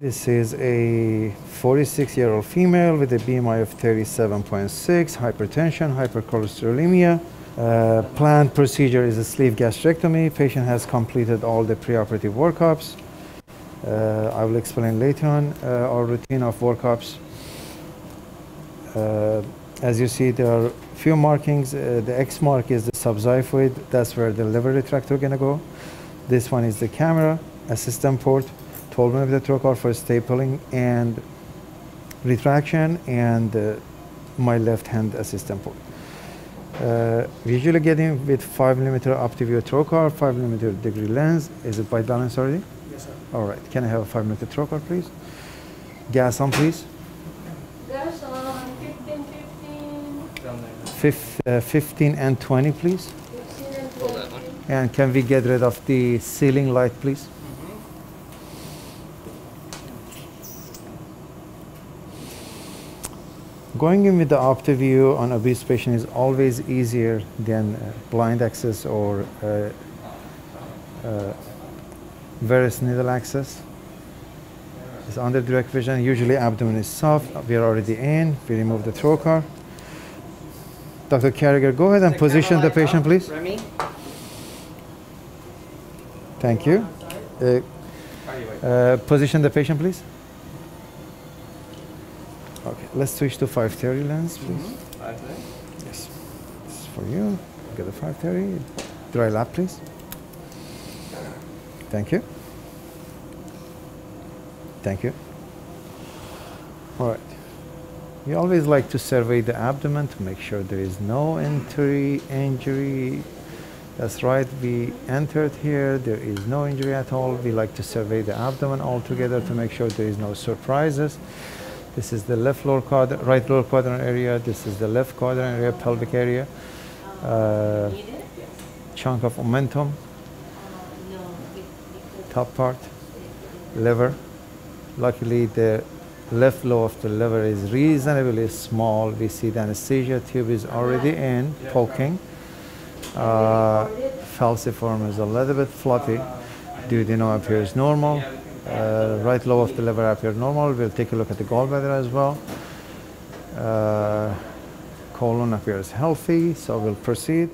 This is a 46-year-old female with a BMI of 37.6, hypertension, hypercholesterolemia. Planned procedure is a sleeve gastrectomy. Patient has completed all the preoperative workups. I will explain later on our routine of workups. As you see, there are few markings. The X mark is the subxiphoid. That's where the liver retractor gonna go. This one is the camera, assistant port, 12 mm trocar for stapling and retraction, and my left hand assistant port. We usually get in with 5 mm up-to-view trocar, 5 mm degree lens. Is it by balance already? Yes, sir. All right. Can I have a 5 mm trocar, please? Gas on, please. Gas on, 15. 15 and 20, please. 15 and 20. And can we get rid of the ceiling light, please? Going in with the opti-view on obese patient is always easier than blind access or varus needle access. It's under direct vision. Usually abdomen is soft. We are already in. We remove the trocar. Dr. Carriger, go ahead and position the patient, please. Remy? Thank you. Position the patient, please. Okay, let's switch to 530 lens, please. 530? Yes, this is for you. Get the 530. Dry lap, please. Thank you. Thank you. All right. We always like to survey the abdomen to make sure there is no injury. That's right, we entered here, there is no injury at all. We like to survey the abdomen altogether to make sure there is no surprises. This is the left lower quadrant, right lower quadrant area. This is the left quadrant area, pelvic area. Chunk of omentum. Top part, liver. Luckily, the left lobe of the liver is reasonably small. We see the anesthesia tube is already in, poking. Falciform is a little bit floppy. Duodenum appears normal. Right lobe of the liver appears normal. We'll take a look at the gallbladder as well. Colon appears healthy, so we'll proceed.